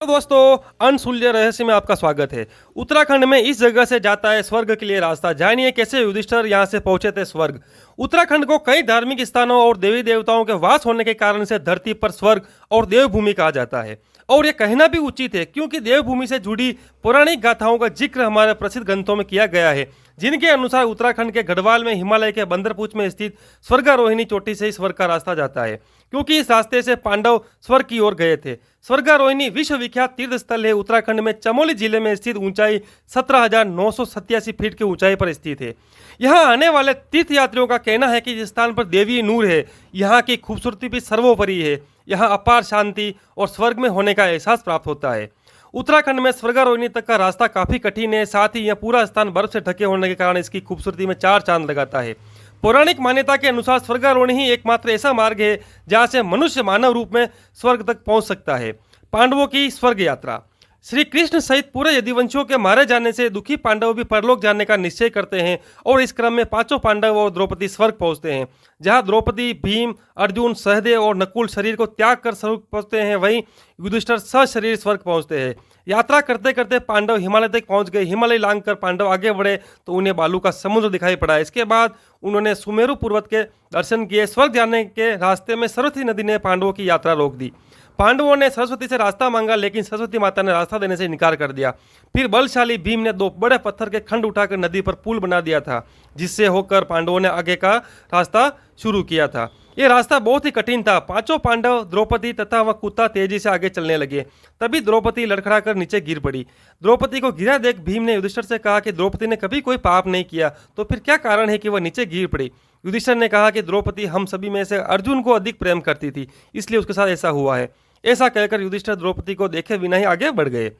तो दोस्तों, अनसुलझे रहस्य में आपका स्वागत है। उत्तराखंड में इस जगह से जाता है स्वर्ग के लिए रास्ता। जानिए कैसे युधिष्ठिर यहाँ से पहुंचे थे स्वर्ग। उत्तराखंड को कई धार्मिक स्थानों और देवी देवताओं के वास होने के कारण से धरती पर स्वर्ग और देवभूमि कहा जाता है। और ये कहना भी उचित है, क्योंकि देवभूमि से जुड़ी पौराणिक गाथाओं का जिक्र हमारे प्रसिद्ध ग्रंथों में किया गया है, जिनके अनुसार उत्तराखंड के गढ़वाल में हिमालय के बंदरपूछ में स्थित स्वर्गारोहिणी चोटी से ही स्वर्ग का रास्ता जाता है, क्योंकि इस रास्ते से पांडव स्वर्ग की ओर गए थे। स्वर्गारोहिणी विश्व विख्यात तीर्थ स्थल है। उत्तराखंड में चमोली जिले में स्थित ऊंचाई 17,987 फीट की ऊंचाई पर स्थित है। यहाँ आने वाले तीर्थयात्रियों का कहना है कि जिस स्थान पर देवी नूर है, यहाँ की खूबसूरती भी सर्वोपरि है। यहाँ अपार शांति और स्वर्ग में होने का एहसास प्राप्त होता है। उत्तराखंड में स्वर्गारोहिणी तक का रास्ता काफी कठिन है। साथ ही यह पूरा स्थान बर्फ से ढके होने के कारण इसकी खूबसूरती में चार चांद लगाता है। पौराणिक मान्यता के अनुसार स्वर्गारोहण ही एकमात्र ऐसा मार्ग है जहां से मनुष्य मानव रूप में स्वर्ग तक पहुंच सकता है। पांडवों की स्वर्ग यात्रा। श्री कृष्ण सहित पूरे यदुवंशियों के मारे जाने से दुखी पांडव भी परलोक जाने का निश्चय करते हैं और इस क्रम में पांचों पांडव और द्रौपदी स्वर्ग पहुंचते हैं। जहां द्रौपदी, भीम, अर्जुन, सहदेव और नकुल शरीर को त्याग कर स्वर्ग पहुंचते हैं, वहीं युधिष्ठिर सशरीर स्वर्ग पहुंचते हैं। यात्रा करते करते पांडव हिमालय तक पहुंच गए। हिमालय लांघ कर पांडव आगे बढ़े तो उन्हें बालू का समुद्र दिखाई पड़ा। इसके बाद उन्होंने सुमेरु पर्वत के दर्शन किए। स्वर्ग जाने के रास्ते में सरस्वती नदी ने पांडवों की यात्रा रोक दी। पांडवों ने सरस्वती से रास्ता मांगा, लेकिन सरस्वती माता ने रास्ता देने से इनकार कर दिया। फिर बलशाली भीम ने दो बड़े पत्थर के खंड उठाकर नदी पर पुल बना दिया था, जिससे होकर पांडवों ने आगे का रास्ता शुरू किया था। ये रास्ता बहुत ही कठिन था। पांचों पांडव, द्रौपदी तथा वह कुत्ता तेजी से आगे चलने लगे। तभी द्रौपदी लड़खड़ाकर नीचे गिर पड़ी। द्रौपदी को गिरा देख भीम ने युधिष्ठिर से कहा कि द्रौपदी ने कभी कोई पाप नहीं किया, तो फिर क्या कारण है कि वह नीचे गिर पड़ी। युधिष्ठिर ने कहा कि द्रौपदी हम सभी में से अर्जुन को अधिक प्रेम करती थी, इसलिए उसके साथ ऐसा हुआ है। ऐसा कहकर युधिष्ठिर द्रौपदी को देखे बिना ही आगे बढ़ गए।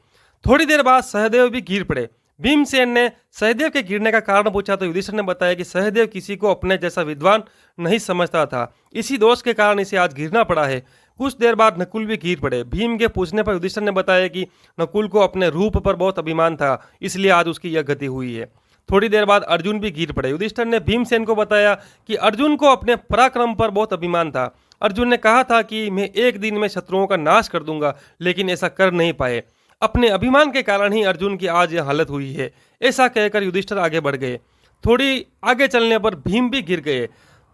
थोड़ी देर बाद सहदेव भी गिर पड़े। भीमसेन ने सहदेव के गिरने का कारण पूछा तो युधिष्ठिर ने बताया कि सहदेव किसी को अपने जैसा विद्वान नहीं समझता था, इसी दोष के कारण इसे आज गिरना पड़ा है। कुछ देर बाद नकुल भी गिर पड़े। भीम के पूछने पर युधिष्ठिर ने बताया कि नकुल को अपने रूप पर बहुत अभिमान था, इसलिए आज उसकी यह गति हुई है। थोड़ी देर बाद अर्जुन भी गिर पड़े। युधिष्ठिर ने भीमसेन को बताया कि अर्जुन को अपने पराक्रम पर बहुत अभिमान था। अर्जुन ने कहा था कि मैं एक दिन में शत्रुओं का नाश कर दूंगा, लेकिन ऐसा कर नहीं पाए। अपने अभिमान के कारण ही अर्जुन की आज यह हालत हुई है। ऐसा कहकर युधिष्ठिर आगे बढ़ गए। थोड़ी आगे चलने पर भीम भी गिर गए।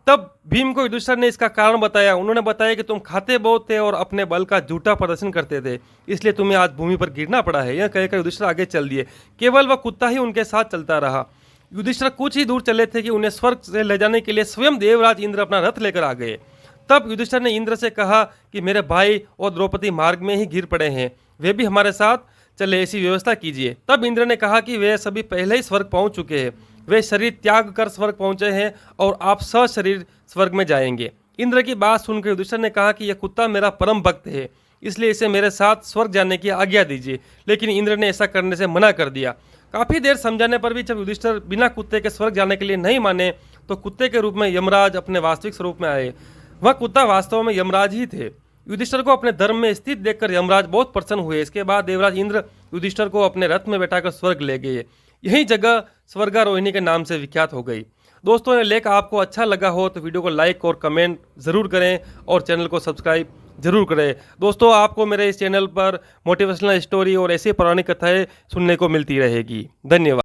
तब भीम को युधिष्ठिर ने इसका कारण बताया। उन्होंने बताया कि तुम खाते बहुत थे और अपने बल का झूठा प्रदर्शन करते थे, इसलिए तुम्हें आज भूमि पर गिरना पड़ा है। यह कहकर युधिष्ठिर आगे चल दिए। केवल वह कुत्ता ही उनके साथ चलता रहा। युधिष्ठिर कुछ ही दूर चले थे कि उन्हें स्वर्ग से ले जाने के लिए स्वयं देवराज इंद्र अपना रथ लेकर आ गए। तब युधिष्ठिर ने इंद्र से कहा कि मेरे भाई और द्रौपदी मार्ग में ही गिर पड़े हैं, वे भी हमारे साथ चले, ऐसी व्यवस्था कीजिए। तब इंद्र ने कहा कि वे सभी पहले ही स्वर्ग पहुंच चुके हैं, वे शरीर त्याग कर स्वर्ग पहुंचे हैं और आप सशरीर स्वर्ग में जाएंगे। इंद्र की बात सुनकर युधिष्ठिर ने कहा कि यह कुत्ता मेरा परम भक्त है, इसलिए इसे मेरे साथ स्वर्ग जाने की आज्ञा दीजिए। लेकिन इंद्र ने ऐसा करने से मना कर दिया। काफी देर समझाने पर भी जब युधिष्ठिर बिना कुत्ते के स्वर्ग जाने के लिए नहीं माने, तो कुत्ते के रूप में यमराज अपने वास्तविक स्वरूप में आए। वह कुत्ता वास्तव में यमराज ही थे। युधिष्ठिर को अपने धर्म में स्थित देखकर यमराज बहुत प्रसन्न हुए। इसके बाद देवराज इंद्र युधिष्ठिर को अपने रथ में बैठाकर स्वर्ग ले गए। यही जगह स्वर्गारोहिणी के नाम से विख्यात हो गई। दोस्तों, ये लेख आपको अच्छा लगा हो तो वीडियो को लाइक और कमेंट जरूर करें और चैनल को सब्सक्राइब जरूर करें। दोस्तों, आपको मेरे इस चैनल पर मोटिवेशनल स्टोरी और ऐसी पौराणिक कथाएं सुनने को मिलती रहेगी। धन्यवाद।